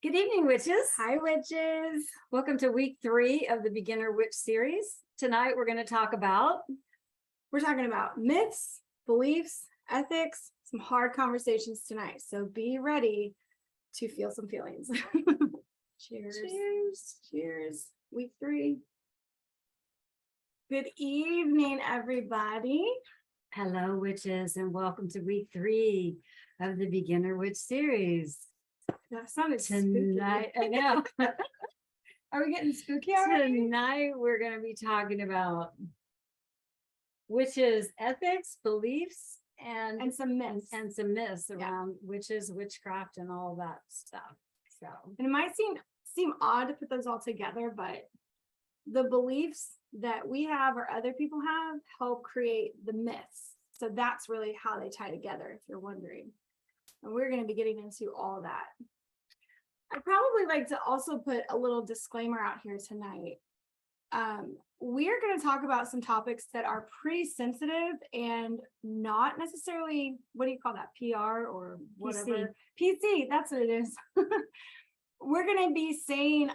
Good evening, witches. Hi, witches. Welcome to week 3 of the Beginner Witch series. Tonight we're going to talk about myths, beliefs, ethics, some hard conversations tonight. So be ready to feel some feelings. Cheers. Cheers. Cheers. Week 3. Good evening, everybody. Hello, witches, and welcome to week 3 of the Beginner Witch series. That sounded Tonight, spooky. I know. Are we getting spooky already? Tonight we're going to be talking about witches, ethics, beliefs, And some myths. and some myths around witches, witchcraft, and all that stuff. So, And it might seem odd to put those all together, but the beliefs that we have or other people have help create the myths. So that's really how they tie together, if you're wondering. And we're going to be getting into all that. I'd probably like to also put a little disclaimer out here tonight. We're going to talk about some topics that are pretty sensitive and not necessarily, what do you call that, PR or whatever? PC, that's what it is. We're going to be saying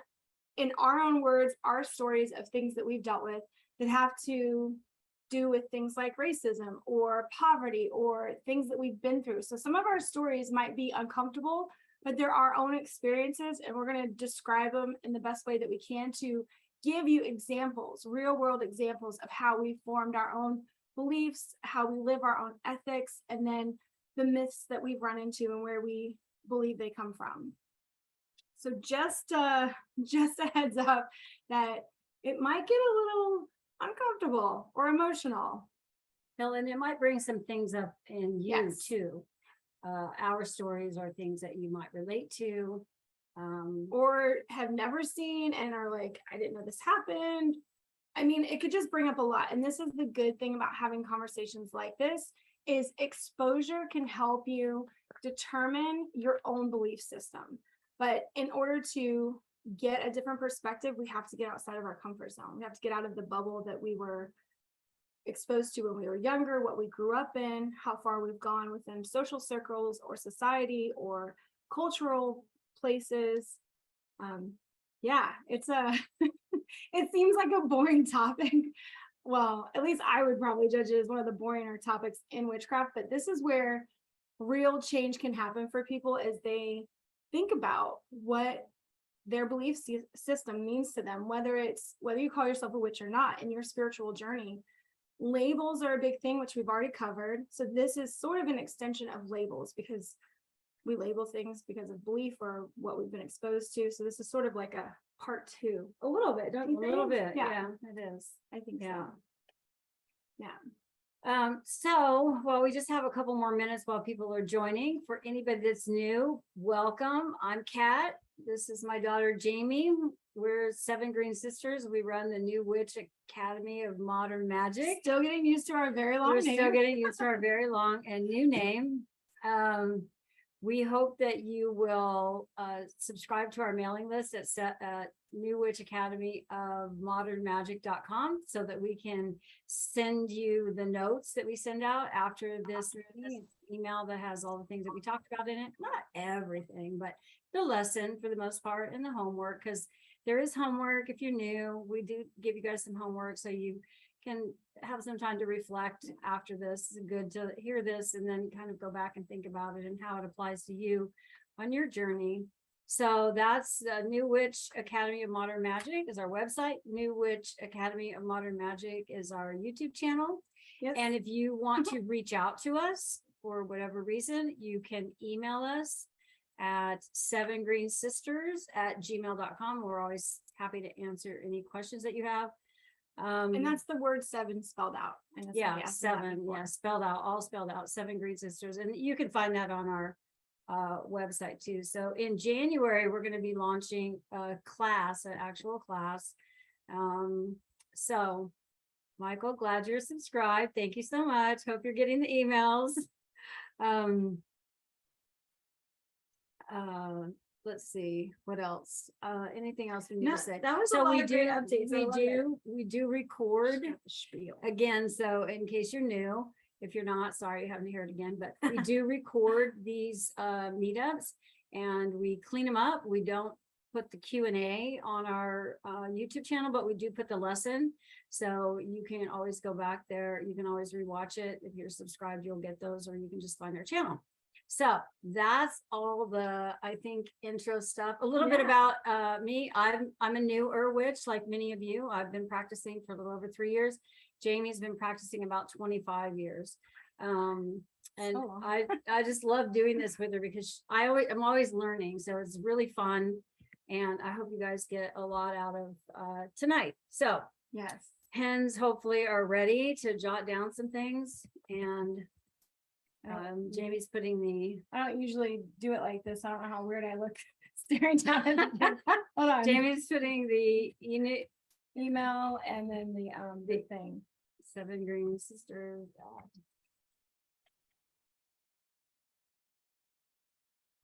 in our own words, our stories of things that we've dealt with that have to do with things like racism or poverty or things that we've been through. So some of our stories might be uncomfortable, but they're our own experiences, and we're going to describe them in the best way that we can to give you examples, real world examples of how we formed our own beliefs, how we live our own ethics, and then the myths that we've run into and where we believe they come from. So just a heads up that it might get a little uncomfortable or emotional. and it might bring some things up in you Yes. too. Our stories are things that you might relate to. Or have never seen and are like, I didn't know this happened. I mean, it could just bring up a lot. And this is the good thing about having conversations like this is exposure can help you determine your own belief system. But in order to get a different perspective, we have to get outside of our comfort zone. We have to get out of the bubble that we were exposed to when we were younger, what we grew up in, how far we've gone within social circles or society or cultural places. It's it seems like a boring topic. Well, at least I would probably judge it as one of the boringer topics in witchcraft, but this is where real change can happen for people as they think about what their belief system means to them, whether you call yourself a witch or not in your spiritual journey. Labels are a big thing, which we've already covered. So this is sort of an extension of labels because we label things because of belief or what we've been exposed to. So this is sort of like a part 2, a little bit, don't you think? A little bit, yeah, it is. I think Yeah. so. Yeah. So while we just have a couple more minutes while people are joining, for anybody that's new, welcome. I'm Kat. This is my daughter, Jayme. We're 7 Green Sisters. We run the New Witch Academy of Modern Magic. Still getting used to our very long name. Still getting used to our very long and new name. We hope that you will subscribe to our mailing list at New Witch Academy of Modern Magic.com so that we can send you the notes that we send out after this email that has all the things that we talked about in it. Not everything, but the lesson for the most part and the homework, because there is homework. If you're new, we do give you guys some homework so you can have some time to reflect after this. It's good to hear this and then kind of go back and think about it and how it applies to you on your journey. So that's the New Witch Academy of Modern Magic is our website. New Witch Academy of Modern Magic is our YouTube channel. Yes. And if you want to reach out to us for whatever reason, you can email us at 7greensisters@gmail.com. We're always happy to answer any questions that you have. And that's the word 7 spelled out. Yeah, 7, spelled out, all spelled out, 7 Green Sisters. And you can find that on our website too. So in January, we're going to be launching a class, an actual class. So Michael, glad you're subscribed. Thank you so much. Hope you're getting the emails. Let's see what else. Anything else we need to say? That was so a lot we of do great updates. we do record again. So in case you're new, if you're not, sorry you haven't heard it again, but we do record these meetups and we clean them up. We don't put the Q&A on our YouTube channel, but we do put the lesson. So you can always go back there. You can always rewatch it. If you're subscribed, you'll get those, or you can just find our channel. So that's all the, I think, intro stuff. A little bit about me. I'm a newer witch, like many of you. I've been practicing for a little over 3 years. Jayme's been practicing about 25 years. And I just love doing this with her because I'm always learning. So it's really fun. And I hope you guys get a lot out of tonight. So yes, hens hopefully are ready to jot down some things. And Jayme's putting the. I don't usually do it like this. I don't know how weird I look staring down at the hold on. Jayme's putting the email and then the thing. 7 Green Sisters.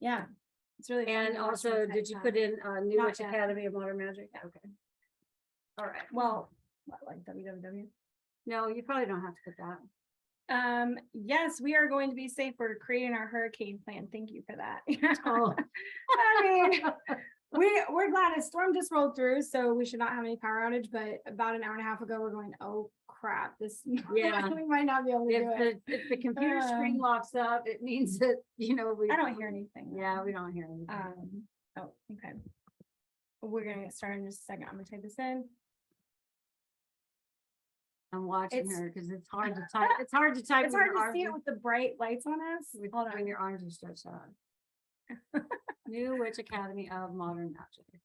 Yeah, it's really fun. And to watch also, them did you type put in New Not Witch yet. Academy of Modern Magic? Okay. All right. Well, what, like www? No, you probably don't have to put that. Yes, we are going to be safe for creating our hurricane plan. Thank you for that. Oh. I mean, we're glad a storm just rolled through, so we should not have any power outage. But about an hour and a half ago, we're going, oh crap, this Yeah. we might not be able to do it. If the computer screen locks up, it means that, we I don't hear anything. Yeah, we don't hear anything. Oh, okay. We're gonna get started in just a second. I'm gonna type this in. I'm watching it's- her because it's hard to type. It's hard to type. It's hard to see it with the bright lights on us. Hold when on. your arms are stretched out. New Witch Academy of Modern Magic.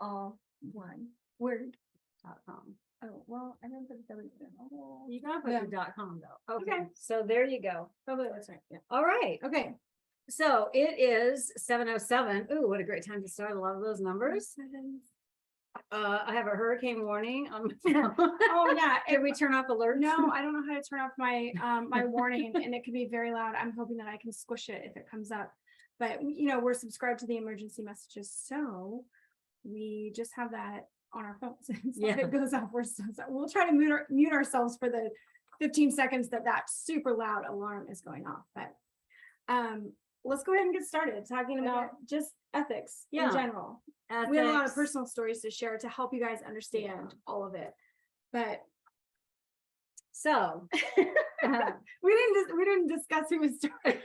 All one word. .com. Oh, well, I don't put the W. Oh, You gotta put Yeah. the .com though. Okay. Okay. So there you go. probably that's right. Yeah. All right. Okay. So it is 7:07. Ooh, what a great time to start. I love those numbers. I have a hurricane warning on my phone. Oh yeah. Can we turn off alerts? No, I don't know how to turn off my my warning, and it could be very loud. I'm hoping that I can squish it if it comes up. But we're subscribed to the emergency messages, so we just have that on our phones. So Yeah. if it goes off, we'll try to mute ourselves for the 15 seconds that super loud alarm is going off. But let's go ahead and get started talking about just ethics in general. We have a lot of Ethics. personal stories to share to help you guys understand all of it. But So we didn't discuss who was starting.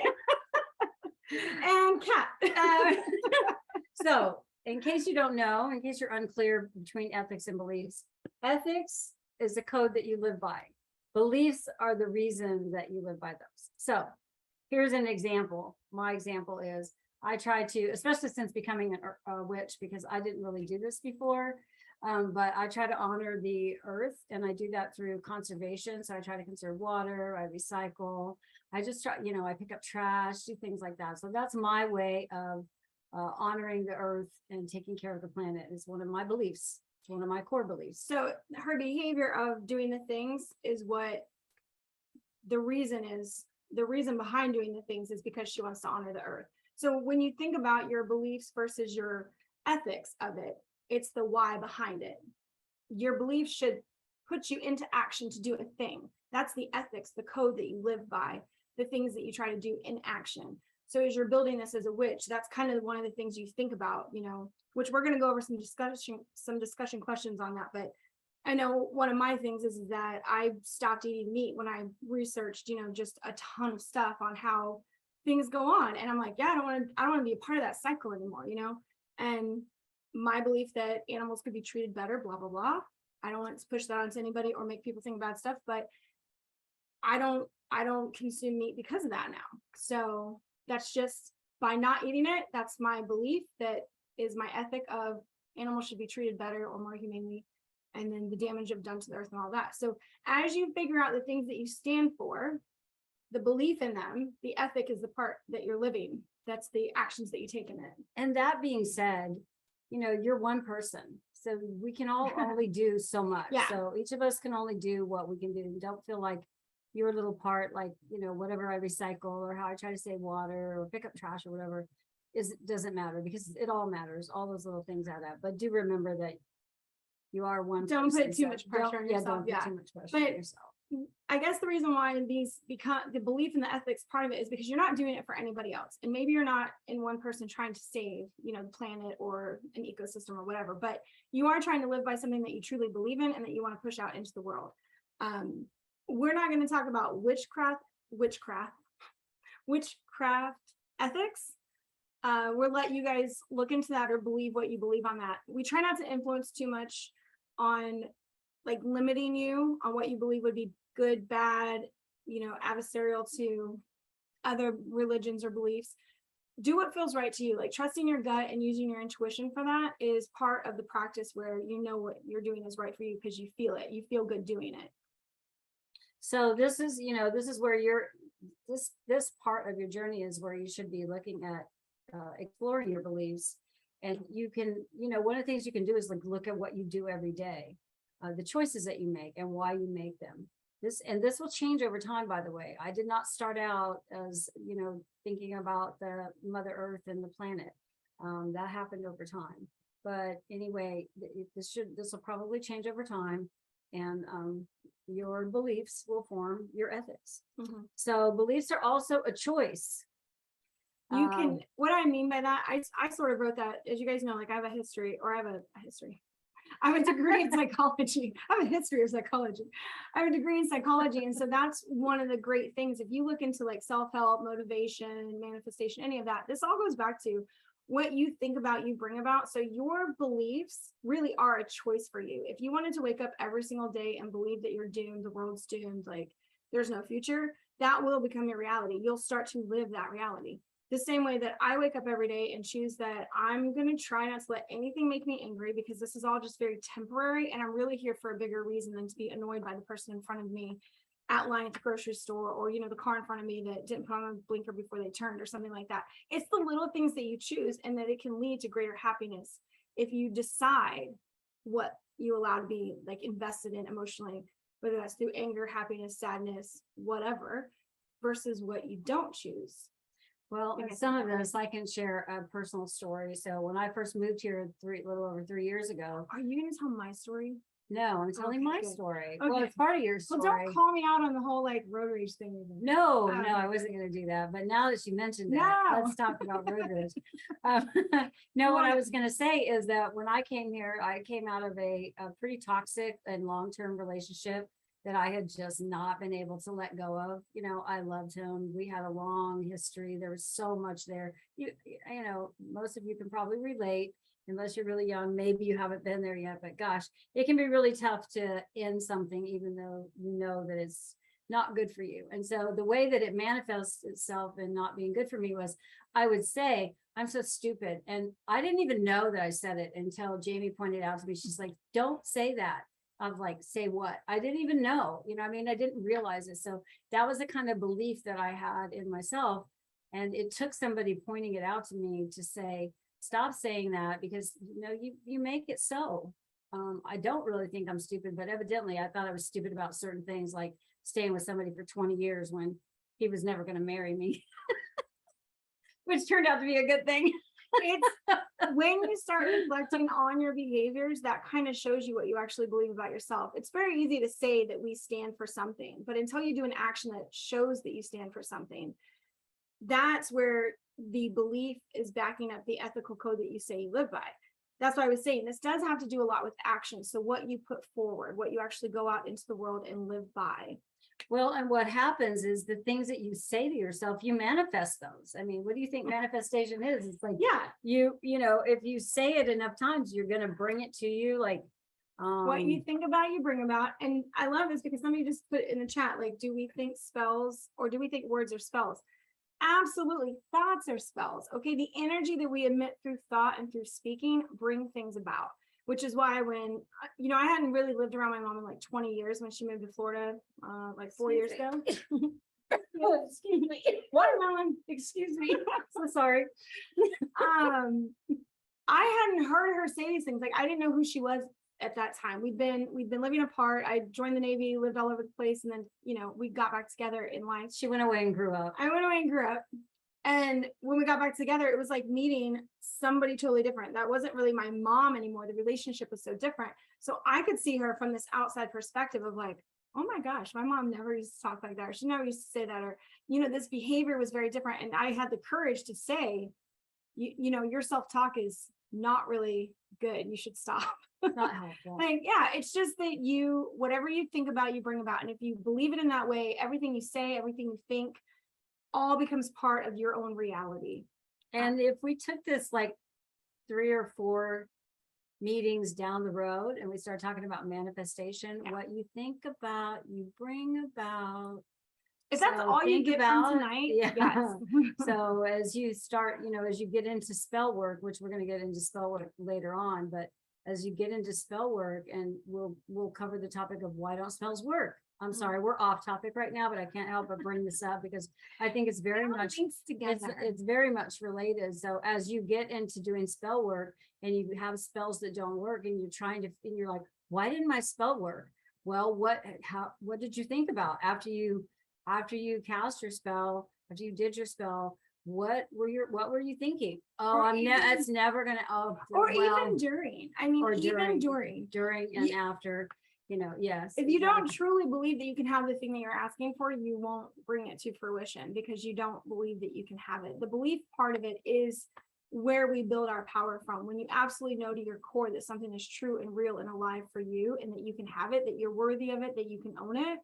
And Kat. So in case you don't know, in case you're unclear between ethics and beliefs, ethics is a code that you live by. Beliefs are the reason that you live by those. So here's an example. My example is I try to, especially since becoming a witch, because I didn't really do this before, but I try to honor the earth, and I do that through conservation. So I try to conserve water, I recycle, I just try, I pick up trash, do things like that. So that's my way of honoring the earth and taking care of the planet. Is one of my beliefs. It's one of my core beliefs. So her behavior of doing the things is what the reason is. The reason behind doing the things is because she wants to honor the earth. So when you think about your beliefs versus your ethics of it, it's the why behind it. Your beliefs should put you into action to do a thing. That's the ethics, the code that you live by, the things that you try to do in action. So as you're building this as a witch, that's kind of one of the things you think about, which we're going to go over some discussion questions on that. But I know one of my things is that I stopped eating meat when I researched, just a ton of stuff on how things go on. And I'm like, yeah, I don't want to be a part of that cycle anymore, and my belief that animals could be treated better, blah, blah, blah. I don't want to push that onto anybody or make people think bad stuff, but I don't consume meat because of that now. So that's just by not eating it. That's my belief. That is my ethic of animals should be treated better or more humanely, and then the damage of done to the earth and all that. So as you figure out the things that you stand for, the belief in them, the ethic is the part that you're living. That's the actions that you take in it. And that being said, you're one person. So we can all only do so much. Yeah. So each of us can only do what we can do. Don't feel like your little part, like, whatever I recycle or how I try to save water or pick up trash or whatever doesn't matter, because it all matters. All those little things add up. But do remember that you are one Don't person. put too much pressure on yourself. Don't put too much pressure on yourself. I guess the reason why these become the belief in the ethics part of it is because you're not doing it for anybody else. And maybe you're not in one person trying to save, the planet or an ecosystem or whatever, but you are trying to live by something that you truly believe in and that you want to push out into the world. We're not going to talk about witchcraft ethics. We'll let you guys look into that or believe what you believe on that. We try not to influence too much on like limiting you on what you believe would be good, bad, adversarial to other religions or beliefs. Do what feels right to you. Like trusting your gut and using your intuition for that is part of the practice where you know what you're doing is right for you because you feel it. You feel good doing it. So this is where this part of your journey is where you should be looking at exploring your beliefs. And you can, one of the things you can do is like look at what you do every day, the choices that you make and why you make them. This will change over time, by the way. I did not start out as, thinking about the Mother Earth and the planet. That happened over time. But anyway, this will probably change over time, and your beliefs will form your ethics. Mm-hmm. So beliefs are also a choice. You can, what I mean by that, I sort of wrote that, as you guys know, like I have a degree in psychology. I have a history of psychology. I have a degree in psychology. And so that's one of the great things. If you look into like self-help, motivation, manifestation, any of that, this all goes back to what you think about, you bring about. So your beliefs really are a choice for you. If you wanted to wake up every single day and believe that you're doomed, the world's doomed, like there's no future, that will become your reality. You'll start to live that reality. The same way that I wake up every day and choose that I'm going to try not to let anything make me angry because this is all just very temporary. And I'm really here for a bigger reason than to be annoyed by the person in front of me at line at the grocery store, or, the car in front of me that didn't put on a blinker before they turned or something like that. It's the little things that you choose, and that it can lead to greater happiness if you decide what you allow to be like invested in emotionally, whether that's through anger, happiness, sadness, whatever, versus what you don't choose. Well, some of this I can share a personal story. So when I first moved here a little over 3 years ago. Are you going to tell my story? No, I'm telling my story. Okay. Well, it's part of your story. Well, don't call me out on the whole like road rage thing. No, I wasn't going to do that. But now that you mentioned that, let's talk about road rage. What I was going to say is that when I came here, I came out of a pretty toxic and long-term relationship that I had just not been able to let go of. I loved him. We had a long history. There was so much there. Most of you can probably relate, unless you're really young. Maybe you haven't been there yet, but gosh, it can be really tough to end something, even though you know that it's not good for you. And so the way that it manifests itself in not being good for me was, I would say, I'm so stupid. And I didn't even know that I said it until Jayme pointed out to me. She's like, don't say that. Of like, say what? I didn't even know, I didn't realize it. So that was the kind of belief that I had in myself. And it took somebody pointing it out to me to say, stop saying that, because, you make it so. I don't really think I'm stupid, but evidently I thought I was stupid about certain things, like staying with somebody for 20 years when he was never going to marry me, which turned out to be a good thing. It's when you start reflecting on your behaviors, that kind of shows you what you actually believe about yourself. It's very easy to say that we stand for something, but until you do an action that shows that you stand for something, that's where the belief is backing up the ethical code that you say you live by. That's why I was saying this does have to do a lot with action. So what you put forward, what you actually go out into the world and live by. Well, and what happens is the things that you say to yourself, you manifest those. I mean, what do you think manifestation is? It's like, if you say it enough times, you're going to bring it to you. Like, what you think about, you bring about. And I love this because somebody just put in the chat, like, do we think spells, or do we think words are spells? Absolutely. Thoughts are spells. Okay. The energy that we emit through thought and through speaking bring things about, which is why when, I hadn't really lived around my mom in like 20 years when she moved to Florida, like 4 years ago. Oh, excuse me. Watermelon. Excuse me. So sorry. I hadn't heard her say these things. Like, I didn't know who she was at that time. We'd been living apart. I joined the Navy, lived all over the place, and then we got back together in life. She went away and grew up. I went away and grew up. And when we got back together, it was like meeting somebody totally different. That wasn't really my mom anymore. The relationship was so different. So I could see her from this outside perspective of like, oh my gosh, my mom never used to talk like that. Or she never used to say that. Or, this behavior was very different. And I had the courage to say, your self-talk is not really good. You should stop. Not helpful. Like, yeah, it's just that whatever you think about, you bring about. And if you believe it in that way, everything you say, everything you think, all becomes part of your own reality. And if we took this like 3 or 4 meetings down the road and we start talking about manifestation, what you think about, you bring about. If that's all you get from tonight, yes. So as you start, as you get into spell work, which we're going to get into spell work later on, but as you get into spell work, and we'll cover the topic of why don't spells work. I'm sorry, we're off topic right now, but I can't help but bring this up because I think it's very much together. It's very much related. So as you get into doing spell work and you have spells that don't work and you're like, why didn't my spell work? Well, what did you think about after you cast your spell, after you did your spell? What were you thinking? Oh, it's never gonna. Oh, or even during. I mean, even during and after. Yes. If you don't truly believe that you can have the thing that you're asking for, you won't bring it to fruition because you don't believe that you can have it. The belief part of it is where we build our power from. When you absolutely know to your core that something is true and real and alive for you, and that you can have it, that you're worthy of it, that you can own it,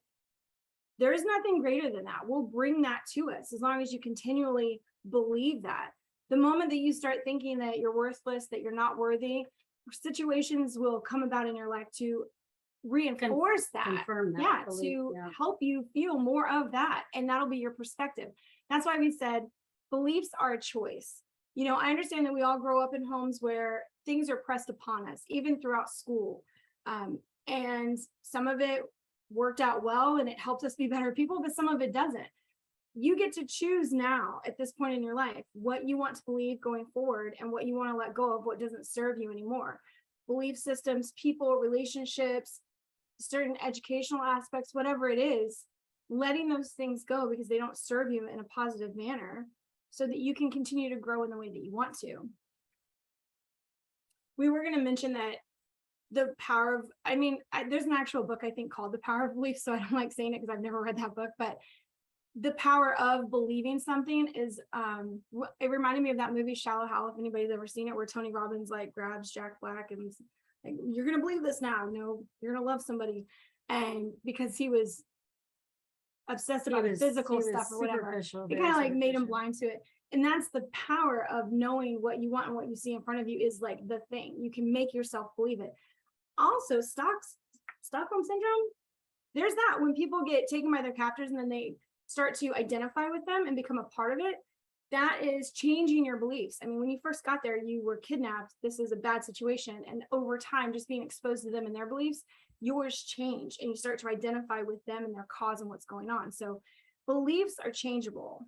there is nothing greater than that. We'll bring that to us as long as you continually believe that. The moment that you start thinking that you're worthless, that you're not worthy, situations will come about in your life to reinforce confirm that. Yeah, to help you feel more of that. And that'll be your perspective. That's why we said beliefs are a choice. I understand that we all grow up in homes where things are pressed upon us, even throughout school. And some of it worked out well and it helped us be better people, but some of it doesn't. You get to choose now at this point in your life what you want to believe going forward and what you want to let go of, what doesn't serve you anymore. Belief systems, people, relationships, certain educational aspects, whatever it is, letting those things go because they don't serve you in a positive manner so that you can continue to grow in the way that you want to. We were going to mention that the power of, there's an actual book I think called The Power of Belief, so I don't like saying it because I've never read that book, but the power of believing something is, it reminded me of that movie Shallow Hal, if anybody's ever seen it, where Tony Robbins like grabs Jack Black and like, you're going to believe this now. No, you're going to love somebody. And because he was obsessed about physical stuff or whatever, it kind of like made him blind to it. And that's the power of knowing what you want and what you see in front of you is like the thing. You can make yourself believe it. Also, Stockholm syndrome, there's that when people get taken by their captors and then they start to identify with them and become a part of it. That is changing your beliefs. When you first got there, you were kidnapped. This is a bad situation. And over time, just being exposed to them and their beliefs, yours change and you start to identify with them and their cause and what's going on. So beliefs are changeable.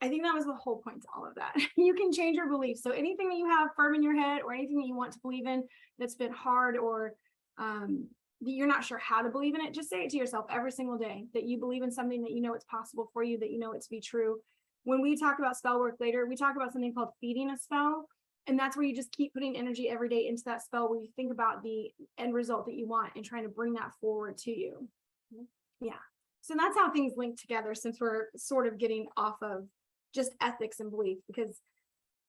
I think that was the whole point to all of that. You can change your beliefs. So anything that you have firm in your head or anything that you want to believe in that's been hard or that you're not sure how to believe in it, just say it to yourself every single day that you believe in something, that you know it's possible for you, that you know it to be true. When we talk about spell work later, we talk about something called feeding a spell. And that's where you just keep putting energy every day into that spell where you think about the end result that you want and trying to bring that forward to you. Yeah. So that's how things link together, since we're sort of getting off of just ethics and belief, because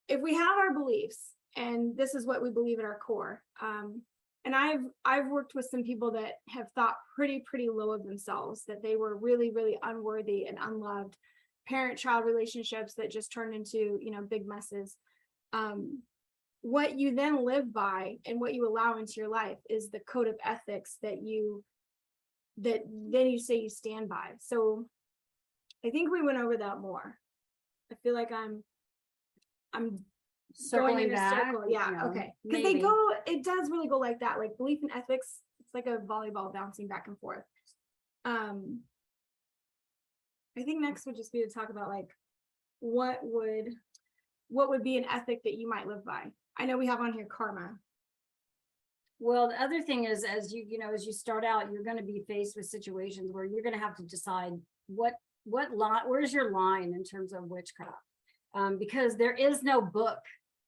if we have our beliefs and this is what we believe at our core, and I've worked with some people that have thought pretty low of themselves, that they were really unworthy and unloved, parent-child relationships that just turned into big messes. What you then live by and what you allow into your life is the code of ethics that then you say you stand by. So I think we went over that more. I feel like I'm going in a circle. Yeah. Okay. Because it does really go like that. Like belief and ethics, it's like a volleyball bouncing back and forth. I think next would just be to talk about like what would be an ethic that you might live by. I know we have on here karma. Well, the other thing is, as you start out, you're going to be faced with situations where you're going to have to decide where's your line in terms of witchcraft, because there is no book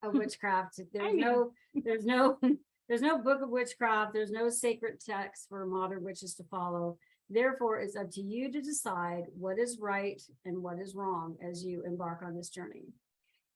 of witchcraft. There's no book of witchcraft. There's no sacred text for modern witches to follow. Therefore, it's up to you to decide what is right and what is wrong as you embark on this journey.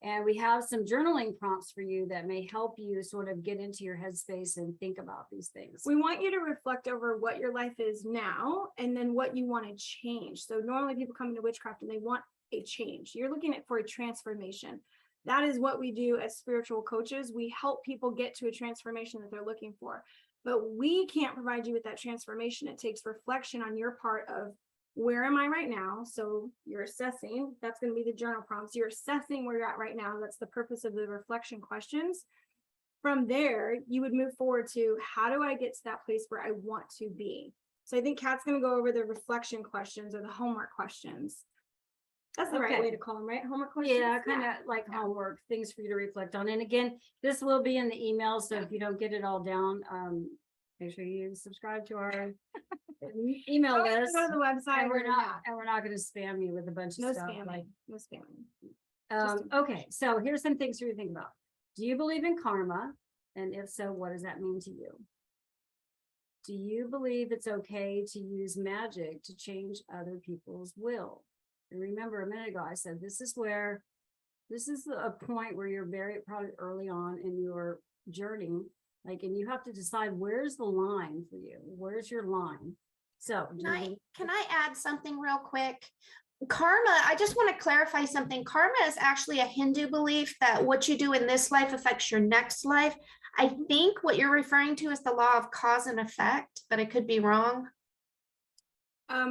And we have some journaling prompts for you that may help you sort of get into your headspace and think about these things. We want you to reflect over what your life is now and then what you want to change. So normally people come into witchcraft and they want a change. You're looking at for a transformation. That is what we do as spiritual coaches. We help people get to a transformation that they're looking for. But we can't provide you with that transformation. It takes reflection on your part of where am I right now? So you're assessing, that's going to be the journal prompts. You're assessing where you're at right now. That's the purpose of the reflection questions. From there, you would move forward to how do I get to that place where I want to be? So I think Kat's going to go over the reflection questions or the homework questions. That's the right way to call them, right? Homework questions? Yeah, kind of like homework, things for you to reflect on. And again, this will be in the email. So if you don't get it all down, make sure you subscribe to our email list. Go to the website. And we're not going to spam you with a bunch of stuff. No spamming. Okay, so here's some things for you to think about. Do you believe in karma? And if so, what does that mean to you? Do you believe it's okay to use magic to change other people's will? And remember a minute ago, I said, this is a point where you're very probably early on in your journey. Like, and you have to decide where's the line for you. Where's your line? So can I add something real quick? Karma, I just want to clarify something. Karma is actually a Hindu belief that what you do in this life affects your next life. I think what you're referring to is the law of cause and effect, but I could be wrong.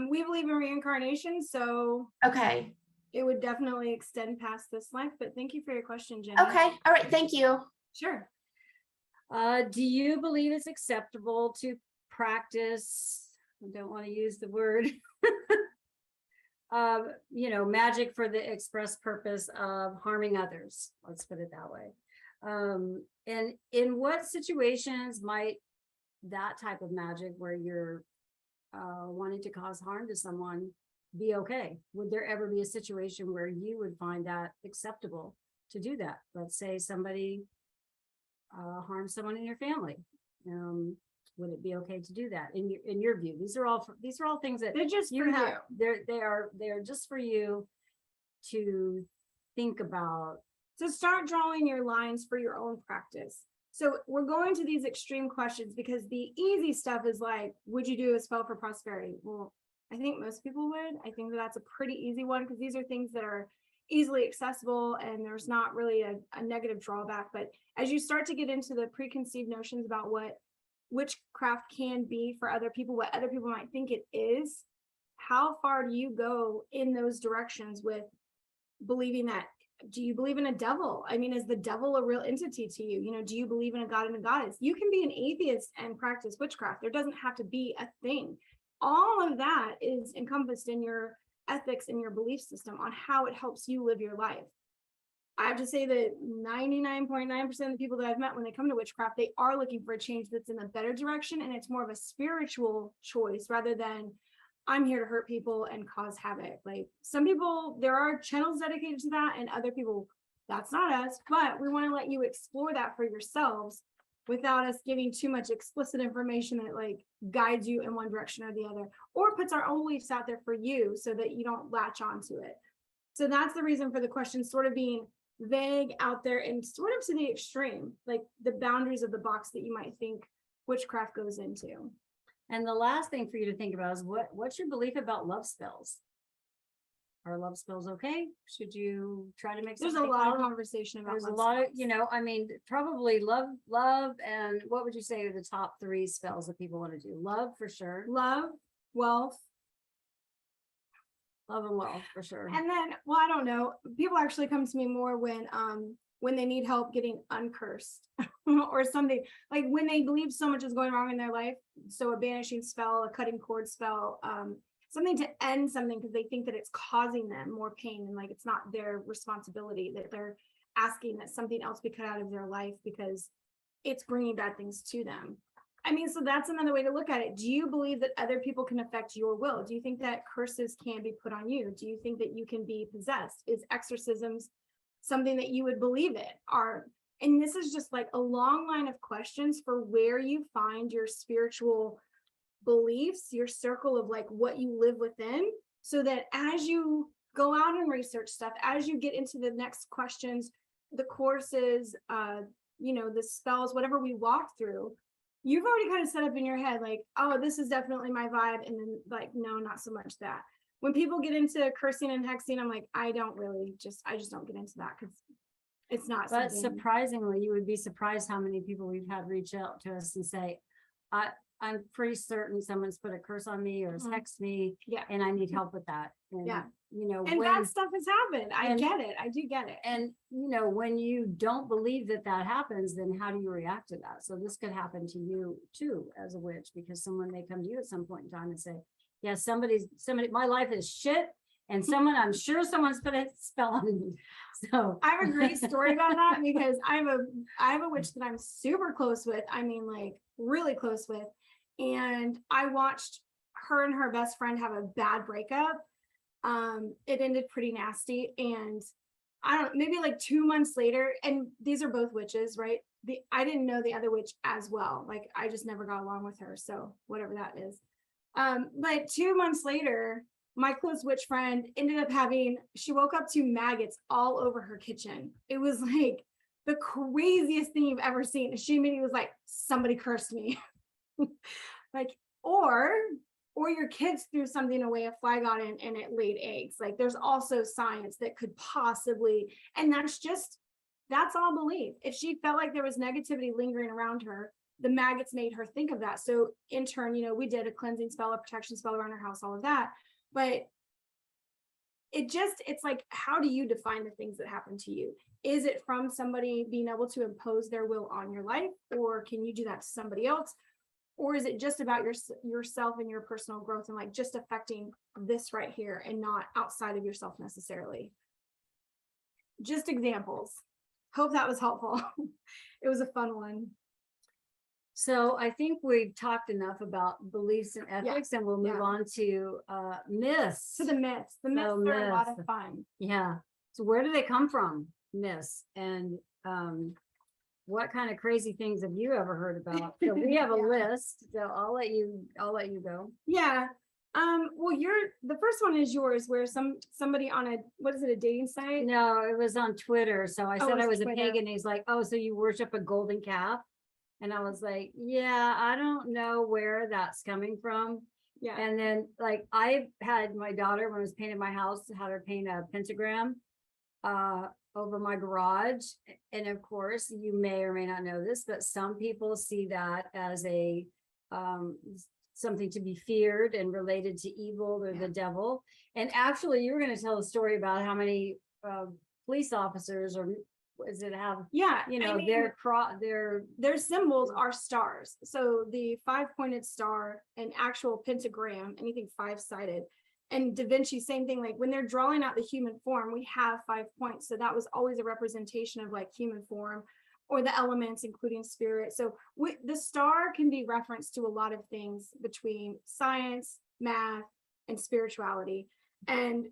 We believe in reincarnation, so okay, it would definitely extend past this life. But thank you for your question, Jayme. Okay, all right, thank you. Sure. Do you believe it's acceptable to practice? I don't want to use the word. Magic for the express purpose of harming others. Let's put it that way. And in what situations might that type of magic where you're wanting to cause harm to someone be okay? Would there ever be a situation where you would find that acceptable to do that? Let's say somebody harms someone in your family. Would it be okay to do that in your view? These are all things that they're just for you. They are just for you to think about. So start drawing your lines for your own practice. So we're going to these extreme questions because the easy stuff is like, would you do a spell for prosperity? Well, I think most people would. I think that's a pretty easy one because these are things that are easily accessible and there's not really a negative drawback. But as you start to get into the preconceived notions about what witchcraft can be for other people, what other people might think it is, how far do you go in those directions with believing that? Do you believe in a devil? I mean, is the devil a real entity to you? Do you believe in a god and a goddess? You can be an atheist and practice witchcraft. There doesn't have to be a thing. All of that is encompassed in your ethics and your belief system on how it helps you live your life. I have to say that 99.9% of the people that I've met when they come to witchcraft, they are looking for a change that's in a better direction. And it's more of a spiritual choice rather than I'm here to hurt people and cause havoc. Like some people, there are channels dedicated to that and other people, that's not us, but we want to let you explore that for yourselves without us giving too much explicit information that like guides you in one direction or the other, or puts our own beliefs out there for you so that you don't latch onto it. So that's the reason for the question sort of being vague out there and sort of to the extreme, like the boundaries of the box that you might think witchcraft goes into. And the last thing for you to think about is what's your belief about love spells? Are love spells okay? Should you try to make There's a lot of conversation about there's a lot of, probably love, and what would you say are the top 3 spells that people want to do? Love for sure. Love, wealth. Love and wealth for sure. And then, well, I don't know. People actually come to me more when they need help getting uncursed or something, like when they believe so much is going wrong in their life. So a banishing spell, a cutting cord spell, something to end something because they think that it's causing them more pain and like it's not their responsibility, that they're asking that something else be cut out of their life because it's bringing bad things to them. I mean, so that's another way to look at it. Do you believe that other people can affect your will? Do you think that curses can be put on you? Do you think that you can be possessed? Is exorcisms something that you would believe in? And this is just like a long line of questions for where you find your spiritual beliefs, your circle of like what you live within, so that as you go out and research stuff, as you get into the next questions, the courses, the spells, whatever we walk through, you've already kind of set up in your head, like, oh, this is definitely my vibe. And then like, no, not so much that. When people get into cursing and hexing, I'm like, I just don't get into that because it's not But something. surprisingly, you would be surprised how many people we've had reach out to us and say, I'm pretty certain someone's put a curse on me or has hexed me. Yeah. And I need help with that. And, Yeah. when that stuff has happened. I get it. I do get it. And, when you don't believe that happens, then how do you react to that? So this could happen to you too, as a witch, because someone may come to you at some point in time and say, yeah, somebody, my life is shit. And I'm sure someone's put a spell on me. So I have a great story about that because I have a witch that I'm super close with. I mean, like really close with. And I watched her and her best friend have a bad breakup. It ended pretty nasty. And I don't, maybe like 2 months later, and these are both witches, right? I didn't know the other witch as well. Like I just never got along with her. So whatever that is. But 2 months later, my close witch friend ended up she woke up to maggots all over her kitchen. It was like the craziest thing you've ever seen. She immediately was like, somebody cursed me. Like, or your kids threw something away, a fly got in and it laid eggs. Like there's also science that could possibly, and that's all belief. If she felt like there was negativity lingering around her, the maggots made her think of that. So in turn, we did a cleansing spell, a protection spell around her house, all of that. But it's like, how do you define the things that happen to you? Is it from somebody being able to impose their will on your life? Or can you do that to somebody else? Or is it just about yourself and your personal growth and like just affecting this right here and not outside of yourself necessarily? Just examples. Hope that was helpful. It was a fun one. So I think we've talked enough about beliefs and ethics, and we'll move on to myths. So the myths. The myths are a lot of fun. Yeah. So where do they come from? Myths. And what kind of crazy things have you ever heard about? So we have a list. So I'll let you go. Yeah. Well, the first one is yours, where somebody on a dating site? No, it was on Twitter. So I said I was a Twitter. pagan. He's like, oh, so you worship a golden calf? And I was like, yeah, I don't know where that's coming from. Yeah. And then like I had my daughter, when I was painting my house, had her paint a pentagram over my garage. And of course, you may or may not know this, but some people see that as a something to be feared and related to evil or the devil. And actually, you were going to tell a story about how many police officers or their symbols are stars. So the 5-pointed star, an actual pentagram, anything 5-sided. And Da Vinci, same thing, like when they're drawing out the human form, we have 5 points. So that was always a representation of like human form or the elements, including spirit. So the star can be referenced to a lot of things between science, math, and spirituality. And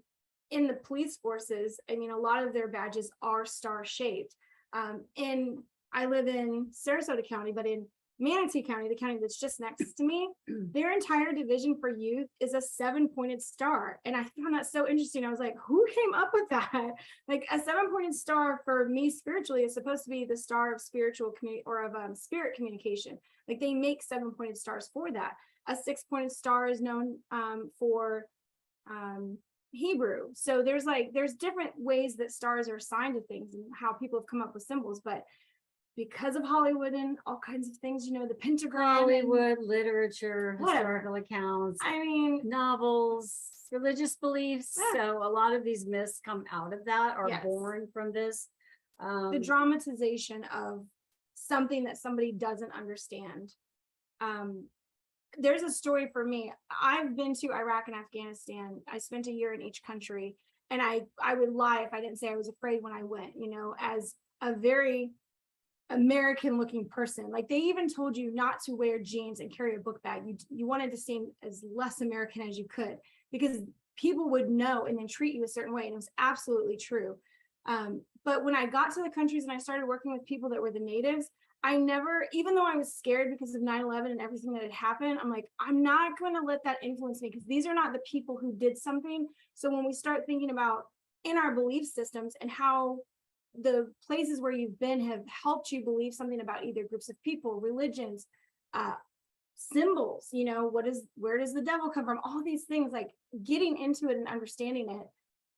in the police forces, I mean, a lot of their badges are star shaped. I live in Sarasota County, but in Manatee County, the county that's just next to me, their entire division for youth is a 7-pointed star. And I found that so interesting. I was like, who came up with that? Like a 7-pointed star for me spiritually is supposed to be the star of spiritual community or of spirit communication. Like they make 7-pointed stars for that. A 6-pointed star is known for Hebrew. So there's different ways that stars are assigned to things and how people have come up with symbols, but because of Hollywood and all kinds of things, the pentagram, Hollywood, literature, historical accounts, I mean, novels, religious beliefs. So a lot of these myths come out of that, are born from this. The dramatization of something that somebody doesn't understand. There's a story for me. I've been to Iraq and Afghanistan. I spent a year in each country, and I would lie if I didn't say I was afraid when I went, as a very American looking person. Like they even told you not to wear jeans and carry a book bag. You wanted to seem as less American as you could, because people would know and then treat you a certain way. And it was absolutely true. But when I got to the countries and I started working with people that were the natives, I never, even though I was scared because of 9/11 and everything that had happened, I'm like, I'm not going to let that influence me, because these are not the people who did something. So when we start thinking about in our belief systems and how the places where you've been have helped you believe something about either groups of people, religions, symbols, where does the devil come from? All these things, like getting into it and understanding it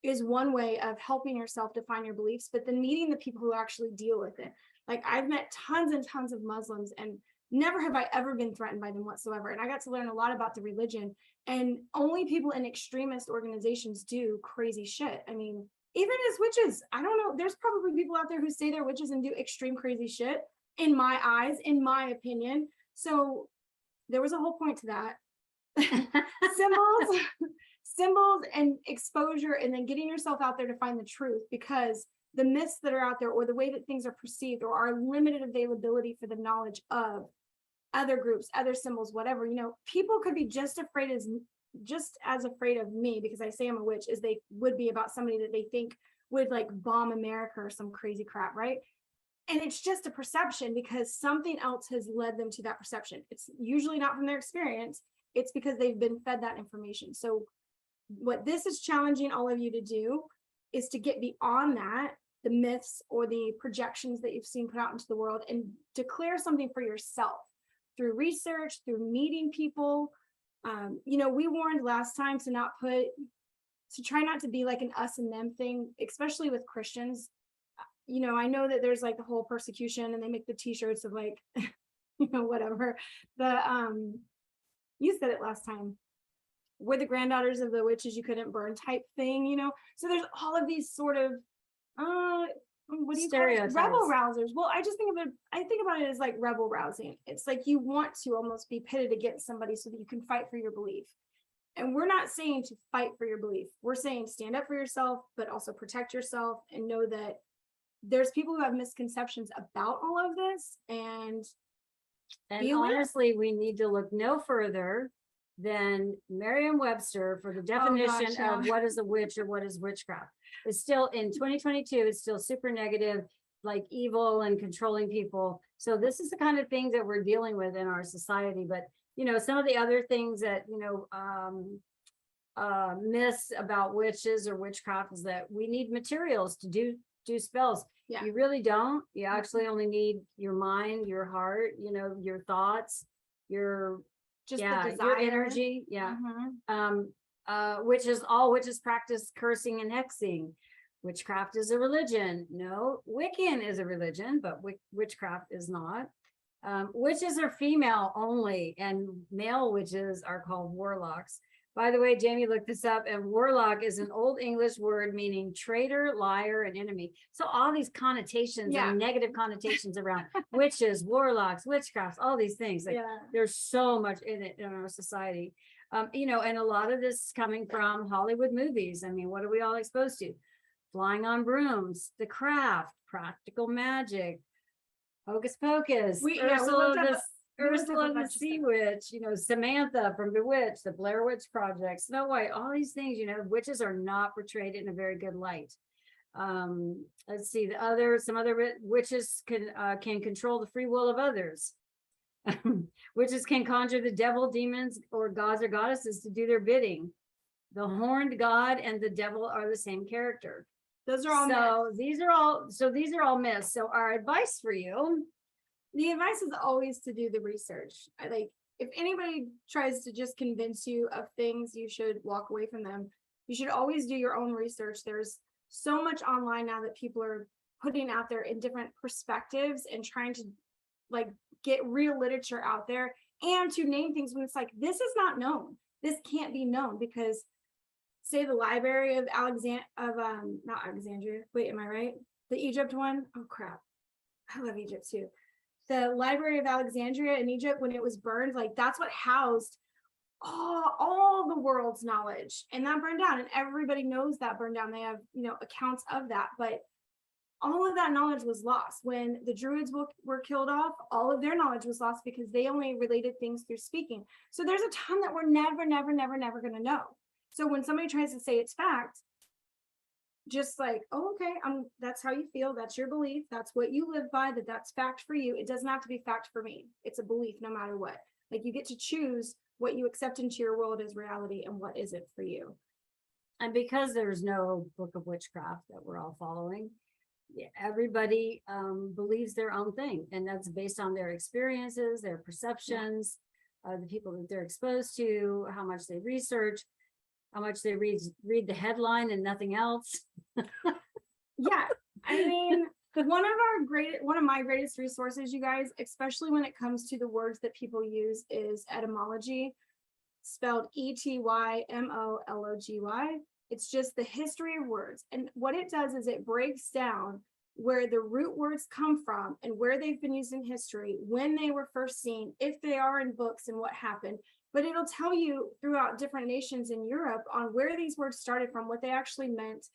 is one way of helping yourself define your beliefs, but then meeting the people who actually deal with it. Like I've met tons and tons of Muslims, and never have I ever been threatened by them whatsoever. And I got to learn a lot about the religion, and only people in extremist organizations do crazy shit. I mean, even as witches, I don't know, there's probably people out there who say they're witches and do extreme crazy shit, in my eyes, in my opinion. So there was a whole point to that. Symbols and exposure, and then getting yourself out there to find the truth, because the myths that are out there, or the way that things are perceived, or our limited availability for the knowledge of other groups, other symbols, whatever, people could be just as afraid of me because I say I'm a witch as they would be about somebody that they think would like bomb America or some crazy crap, right? And it's just a perception, because something else has led them to that perception. It's usually not from their experience. It's because they've been fed that information. So what this is challenging all of you to do is to get beyond that, the myths or the projections that you've seen put out into the world, and declare something for yourself through research, through meeting people. We warned last time to try not to be like an us and them thing, especially with Christians. I know that there's like the whole persecution, and they make the t-shirts of like, whatever. You said it last time. We're the granddaughters of the witches you couldn't burn type thing, So there's all of these sort of, what do you call it? Rebel rousers. Well, I think about it as like rebel rousing. It's like you want to almost be pitted against somebody so that you can fight for your belief. And we're not saying to fight for your belief. We're saying stand up for yourself, but also protect yourself, and know that there's people who have misconceptions about all of this. And honestly, we need to look no further than Merriam Webster for the definition of what is a witch or what is witchcraft. It's still in 2022, it's still super negative, like evil and controlling people. So this is the kind of things that we're dealing with in our society. But some of the other things that myths about witches or witchcraft is that we need materials to do spells. Yeah. You really don't. You actually only need your mind, your heart, your thoughts, your your energy. Yeah. Witches practice cursing and hexing. Witchcraft is a religion. No, Wiccan is a religion, but witchcraft is not. Witches are female only, and male witches are called warlocks. By the way, Jayme looked this up, and warlock is an Old English word meaning traitor, liar, and enemy. So all these connotations and negative connotations around witches, warlocks, witchcrafts, all these things. Like there's so much in it in our society. And a lot of this is coming from Hollywood movies. I mean, what are we all exposed to? Flying on brooms, The Craft, practical magic, Hocus Pocus, Ursula the Sea Witch, Samantha from Bewitched, the Blair Witch Project, Snow White, all these things, witches are not portrayed in a very good light. Let's see, some other witches can control the free will of others. Witches can conjure the devil, demons, or gods or goddesses to do their bidding. The horned god and the devil are the same character. Those are all myths. These are all myths. So our advice for you. The advice is always to do the research. If anybody tries to just convince you of things, you should walk away from them. You should always do your own research. There's so much online now that people are putting out there in different perspectives and trying to get real literature out there, and to name things when it's like, this is not known. This can't be known, because say the Library of not Alexandria. Wait, am I right? The Egypt one? Oh crap. I love Egypt too. The Library of Alexandria in Egypt, when it was burned, that's what housed all the world's knowledge, and that burned down, and everybody knows that burned down. They have accounts of that, but all of that knowledge was lost when the Druids were killed off. All of their knowledge was lost because they only related things through speaking. So there's a ton that we're never going to know. So when somebody tries to say it's fact, just like, oh, okay, that's how you feel, that's your belief, that's what you live by, that's fact for you. It doesn't have to be fact for me. It's a belief no matter what. Like, you get to choose what you accept into your world as reality and what isn't for you. And because there's no book of witchcraft that we're all following, everybody believes their own thing, and that's based on their experiences, their perceptions, the people that they're exposed to, how much they research, how much they read the headline and nothing else. Yeah, I mean, one of my greatest resources, you guys, especially when it comes to the words that people use, is etymology, spelled etymology. It's just the history of words. And what it does is it breaks down where the root words come from and where they've been used in history, when they were first seen, if they are in books, and what happened. But it'll tell you throughout different nations in Europe on where these words started from, what they actually meant.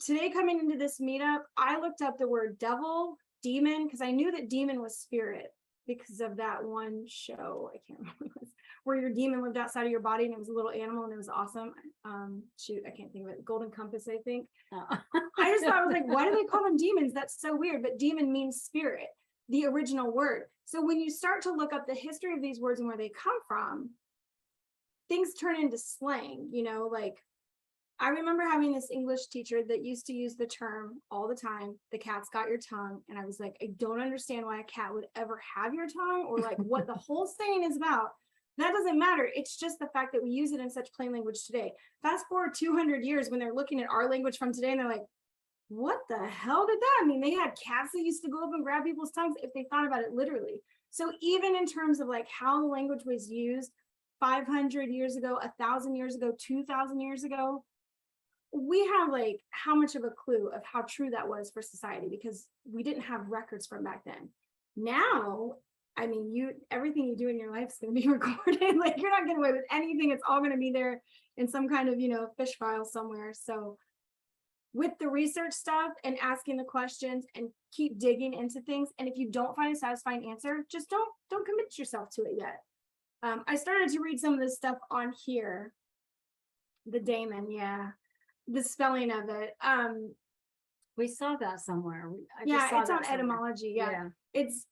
Today, coming into this meetup, I looked up the word devil, demon, because I knew that demon was spirit because of that one show. I can't remember what it was, where your demon lived outside of your body and it was a little animal and it was awesome. Shoot, I can't think of it. Golden Compass, I think. I just thought, I was like, why do they call them demons? That's so weird. But demon means spirit, the original word. So when you start to look up the history of these words and where they come from, things turn into slang, like, I remember having this English teacher that used to use the term all the time, the cat's got your tongue. And I was like, I don't understand why a cat would ever have your tongue, or like what the whole saying is about. That doesn't matter. It's just the fact that we use it in such plain language today. Fast forward 200 years when they're looking at our language from today and they're like, what the hell did that mean? They had cats that used to go up and grab people's tongues, if they thought about it literally. So even in terms of like how the language was used 500 years ago, 1,000 years ago, 2,000 years ago, we have like how much of a clue of how true that was for society, because we didn't have records from back then. Now, I mean, everything you do in your life is going to be recorded. Like, you're not getting away with anything. It's all going to be there in some kind of, fish file somewhere. So with the research stuff and asking the questions and keep digging into things. And if you don't find a satisfying answer, just don't commit yourself to it yet. I started to read some of this stuff on here. The daemon, yeah. The spelling of it. We saw that somewhere. It's on etymology. Yeah. It's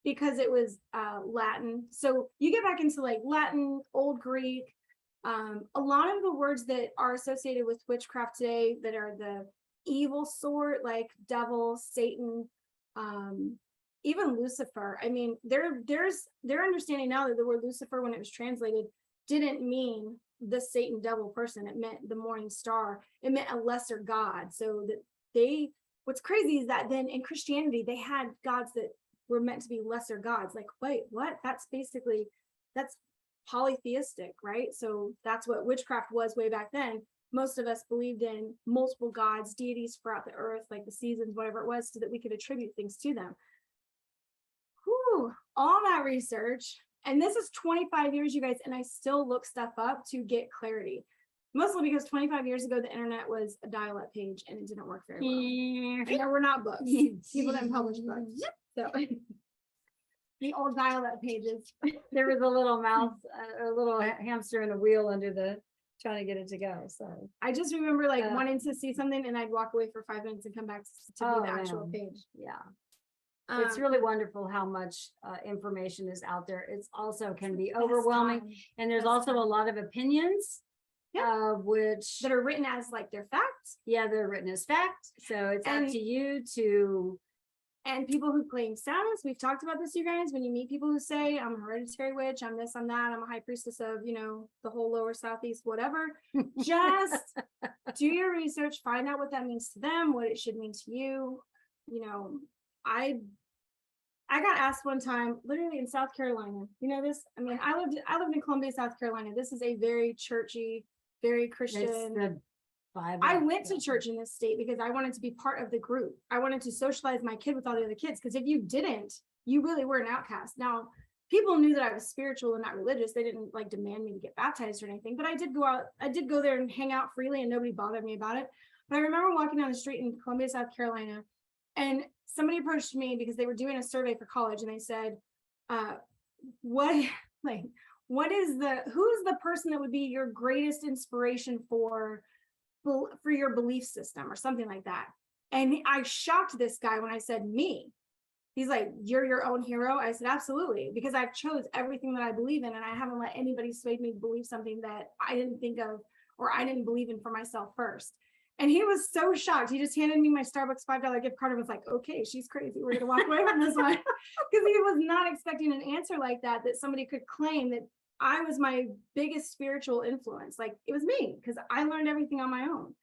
because it was Latin. So you get back into like Latin, Old Greek. A lot of the words that are associated with witchcraft today that are the evil sort, like devil, Satan, even Lucifer. I mean, they're understanding now that the word Lucifer, when it was translated, didn't mean the Satan devil person. It meant the morning star. It meant a lesser god. So that what's crazy is that then in Christianity, they had gods that were meant to be lesser gods. Like, wait, what? That's polytheistic, right? So that's what witchcraft was way back then. Most of us believed in multiple gods, deities throughout the earth, like the seasons, whatever it was, so that we could attribute things to them. Whew, all that research. And this is 25 years, you guys, and I still look stuff up to get clarity. Mostly because 25 years ago, the internet was a dial-up page and it didn't work very well. And there were not books. People didn't publish books. So the old dial-up pages. There was a little mouse, a little hamster in a wheel trying to get it to go. So I just remember wanting to see something and I'd walk away for 5 minutes and come back to do the actual page. Yeah. It's really wonderful how much information is out there. It's also can be overwhelming. And there's also a lot of opinions, which that are written as like their facts. Yeah, they're written as fact. So it's up to you to. And people who claim status, we've talked about this, you guys, when you meet people who say, I'm a hereditary witch, I'm this, I'm that, I'm a high priestess of, the whole lower southeast, whatever. Just do your research, find out what that means to them, what it should mean to you. I got asked one time, literally in South Carolina, this? I mean, I lived in Columbia, South Carolina. This is a very churchy, very Christian. It's the Bible. I went to church in this state because I wanted to be part of the group. I wanted to socialize my kid with all the other kids, because if you didn't, you really were an outcast. Now, people knew that I was spiritual and not religious. They didn't demand me to get baptized or anything, but I did go there and hang out freely and nobody bothered me about it. But I remember walking down the street in Columbia, South Carolina, and somebody approached me because they were doing a survey for college, and they said, who's the person that would be your greatest inspiration for for your belief system or something like that. And I shocked this guy when I said me. He's like, you're your own hero. I said, absolutely, because I've chose everything that I believe in, and I haven't let anybody sway me to believe something that I didn't think of or I didn't believe in for myself first. And he was so shocked. He just handed me my Starbucks $5 gift card and was like, okay, she's crazy. We're gonna walk away from this one. Because he was not expecting an answer like that, that somebody could claim that I was my biggest spiritual influence. Like, it was me, because I learned everything on my own.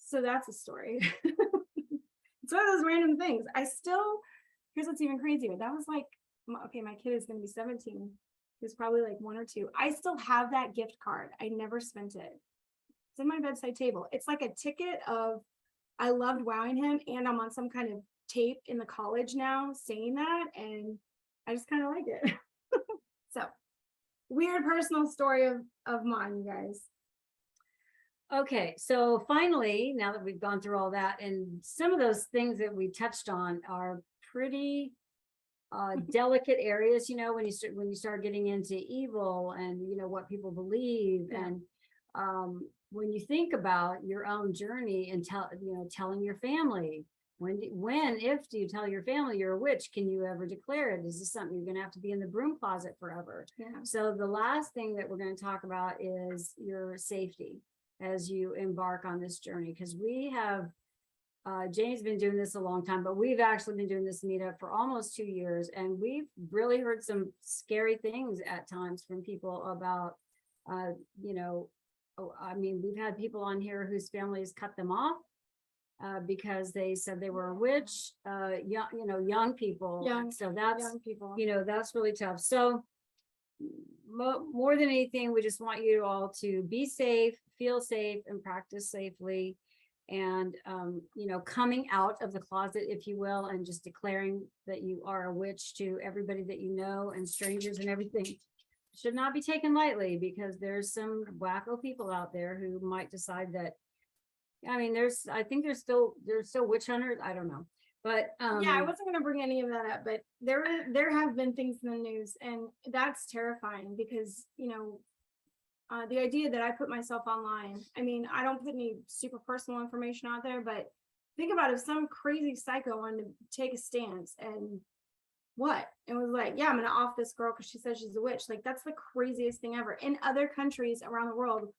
So that's a story. It's one of those random things. Here's what's even crazier. That was like, okay, my kid is going to be 17. He was probably like 1 or 2. I still have that gift card. I never spent it. It's in my bedside table. It's like a ticket of, I loved wowing him, and I'm on some kind of tape in the college now saying that, and I just kind of like it. So, weird personal story of mine, you guys. Okay, so finally, now that we've gone through all that, and some of those things that we touched on are pretty delicate areas, you know, when you start getting into evil and, you know, what people believe. Yeah. And when you think about your own journey and telling your family, if do you tell your family you're a witch? Can you ever declare it? Is this something you're going to have to be in the broom closet forever? Yeah. So the last thing that we're going to talk about is your safety as you embark on this journey, because we have Jayme's been doing this a long time, but we've actually been doing this meetup for almost 2 years, and we've really heard some scary things at times from people about, I mean, we've had people on here whose families cut them off because they said they were a witch, young people. So that's, Young people. That's really tough. So more than anything, we just want you all to be safe, feel safe, and practice safely. And, coming out of the closet, if you will, and just declaring that you are a witch to everybody that you know and strangers and everything should not be taken lightly, because there's some wacko people out there who might decide that, I mean, I think there's still witch hunters. I don't know. But yeah, I wasn't going to bring any of that up, but there have been things in the news, and that's terrifying because, the idea that I put myself online, I mean, I don't put any super personal information out there, but think about if some crazy psycho wanted to take a stance and it was like, yeah, I'm going to off this girl because she says she's a witch. Like, that's the craziest thing ever. In other countries around the world,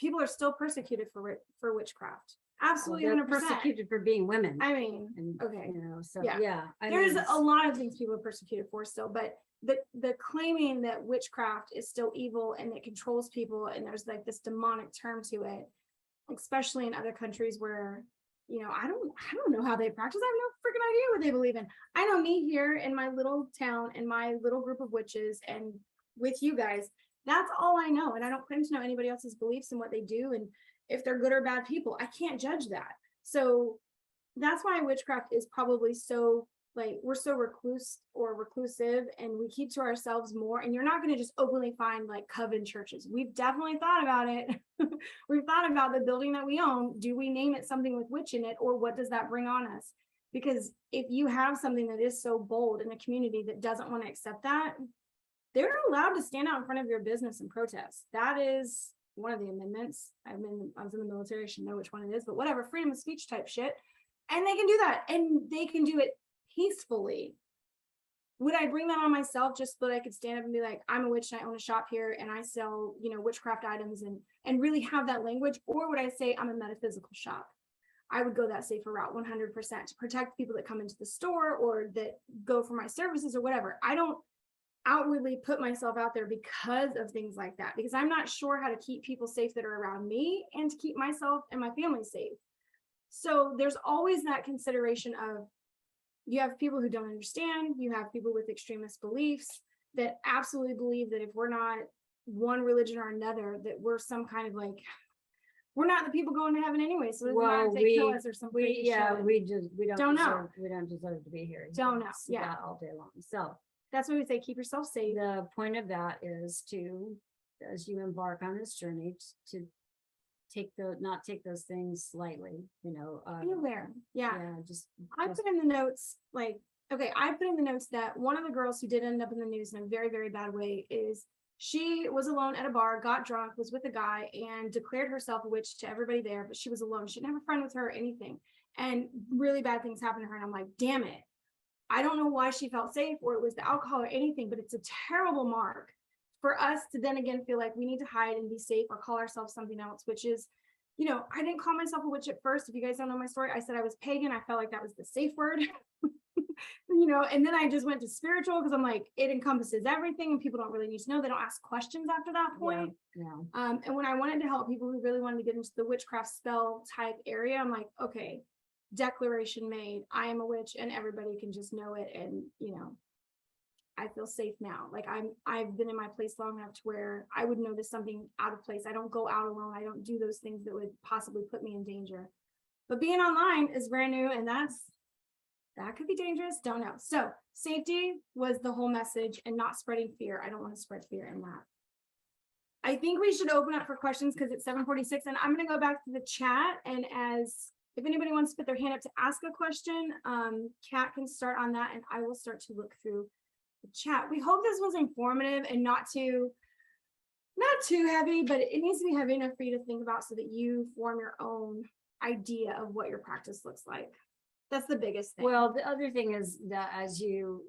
people are still persecuted for witchcraft. Absolutely, 100%. Persecuted for being women. I mean, and, okay. So yeah. There's a lot of things people are persecuted for still, but the claiming that witchcraft is still evil and it controls people, and there's like this demonic term to it, especially in other countries where, I don't know how they practice. I have no freaking idea what they believe in. I know me here in my little town, in my little group of witches, and with you guys, that's all I know. And I don't claim to know anybody else's beliefs and what they do, and if they're good or bad people. I can't judge that. So that's why witchcraft is probably so, like, we're so reclusive, and we keep to ourselves more. And you're not going to just openly find like coven churches. We've definitely thought about it. We've thought about the building that we own. Do we name it something with witch in it, or what does that bring on us? Because if you have something that is so bold in a community that doesn't want to accept that, they're not allowed to stand out in front of your business and protest. That is one of the amendments. I was in the military, I should know which one it is, but whatever, freedom of speech type shit. And they can do that, and they can do it peacefully. Would I bring that on myself just so that I could stand up and be like, I'm a witch and I own a shop here and I sell, witchcraft items and really have that language? Or would I say I'm a metaphysical shop? I would go that safer route 100% to protect people that come into the store or that go for my services or whatever. I don't outwardly put myself out there because of things like that, because I'm not sure how to keep people safe that are around me and to keep myself and my family safe. So there's always that consideration of, you have people who don't understand, you have people with extremist beliefs that absolutely believe that if we're not one religion or another, that we're some kind of like, we're not the people going to heaven anyway. So it doesn't matter if they kill us or something. We don't deserve to be here. Don't know. Yeah. That all day long. So that's what we say, keep yourself safe. The point of that is to, as you embark on this journey, to not take those things lightly, be aware. Yeah. I just put in the notes, I put in the notes that one of the girls who did end up in the news in a very, very bad way is She was alone at a bar, got drunk, was with a guy, and declared herself a witch to everybody there, but she was alone. She didn't have a friend with her or anything. And really bad things happened to her. And I'm like, damn it. I don't know why she felt safe, or it was the alcohol or anything, but it's a terrible mark for us to then again feel like we need to hide and be safe or call ourselves something else, which is, you know, I didn't call myself a witch at first. If you guys don't know my story, I said I was pagan. I felt like that was the safe word. You know, and then I just went to spiritual because I'm like, it encompasses everything and people don't really need to know. They don't ask questions after that point. Yeah. And when I wanted to help people who really wanted to get into the witchcraft spell type area, I'm like, okay, declaration made, I am a witch and everybody can just know it. And, you know, I feel safe now. Like I've been in my place long enough to where I would notice something out of place. I don't go out alone. I don't do those things that would possibly put me in danger. But being online is brand new, and that could be dangerous. Don't know. So safety was the whole message, and not spreading fear. I don't want to spread fear in that. I think we should open up for questions because it's 7:46, and I'm going to go back to the chat. And if anybody wants to put their hand up to ask a question, Kat can start on that, and I will start to look through the chat. We hope this was informative and not too heavy, but it needs to be heavy enough for you to think about so that you form your own idea of what your practice looks like. That's the biggest thing. Well, the other thing is that as you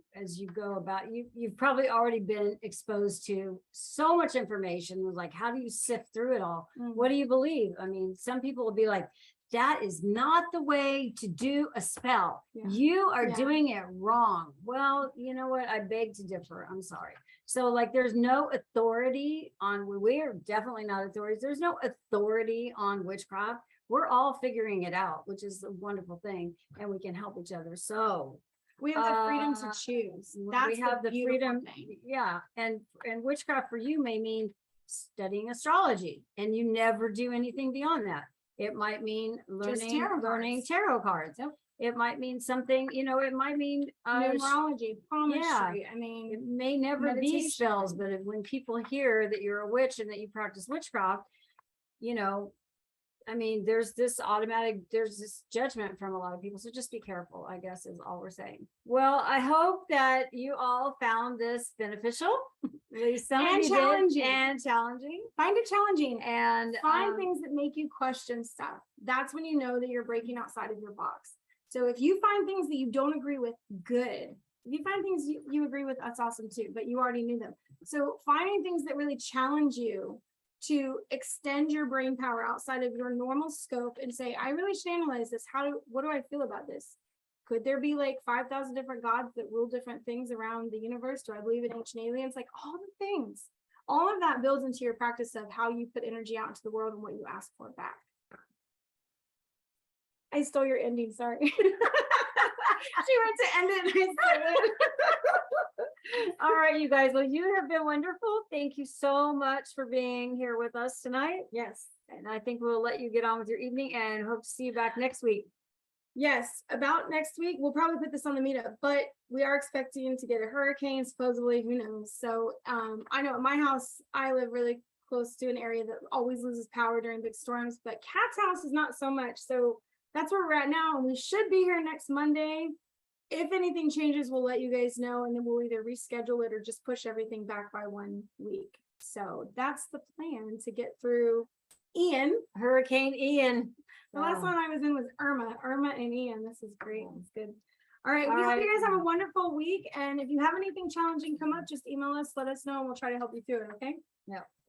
go about, you've probably already been exposed to so much information. Like, how do you sift through it all? What do you believe? I mean, some people will be like, that is not the way to do a spell. Yeah. You are doing it wrong. Well, you know what? I beg to differ. I'm sorry. So like, there's no authority on, we're definitely not authorities. There's no authority on witchcraft. We're all figuring it out, which is a wonderful thing, and we can help each other. So we have the freedom to choose. That's we have the freedom. thing. Yeah. And witchcraft for you may mean studying astrology, and you never do anything beyond that. It might mean learning tarot cards. Yep. It might mean something, you know, it might mean numerology, palmistry. Yeah. I mean, it may never be spells, but when people hear that you're a witch and that you practice witchcraft, you know, I mean, there's this judgment from a lot of people. So just be careful, I guess, is all we're saying. Well, I hope that you all found this beneficial. At least some and of you challenging. did, and challenging. Find it challenging And find things that make you question stuff. That's when you know that you're breaking outside of your box. So if you find things that you don't agree with, good. If you find things you agree with, that's awesome too, but you already knew them. So finding things that really challenge you to extend your brain power outside of your normal scope and say, I really should analyze this. What do I feel about this? Could there be like 5,000 different gods that rule different things around the universe? Do I believe in ancient aliens? Like all the things, all of that builds into your practice of how you put energy out into the world and what you ask for back. I stole your ending, sorry. She went to end it and I stole it. all right, you guys. Well, you have been wonderful. Thank you so much for being here with us tonight. Yes. And I think we'll let you get on with your evening and hope to see you back next week. Yes, about next week. We'll probably put this on the meetup, but we are expecting to get a hurricane, supposedly, who knows. So I know at my house, I live really close to an area that always loses power during big storms, but Kat's house is not so much. So that's where we're at now. And we should be here next Monday. If anything changes, we'll let you guys know, and then we'll either reschedule it or just push everything back by 1 week. So that's the plan to get through Hurricane Ian. The last one I was in was Irma and Ian. This is great. It's good. All right. We hope you guys have a wonderful week. And if you have anything challenging come up, just email us, let us know, and we'll try to help you through it. Okay? Yeah.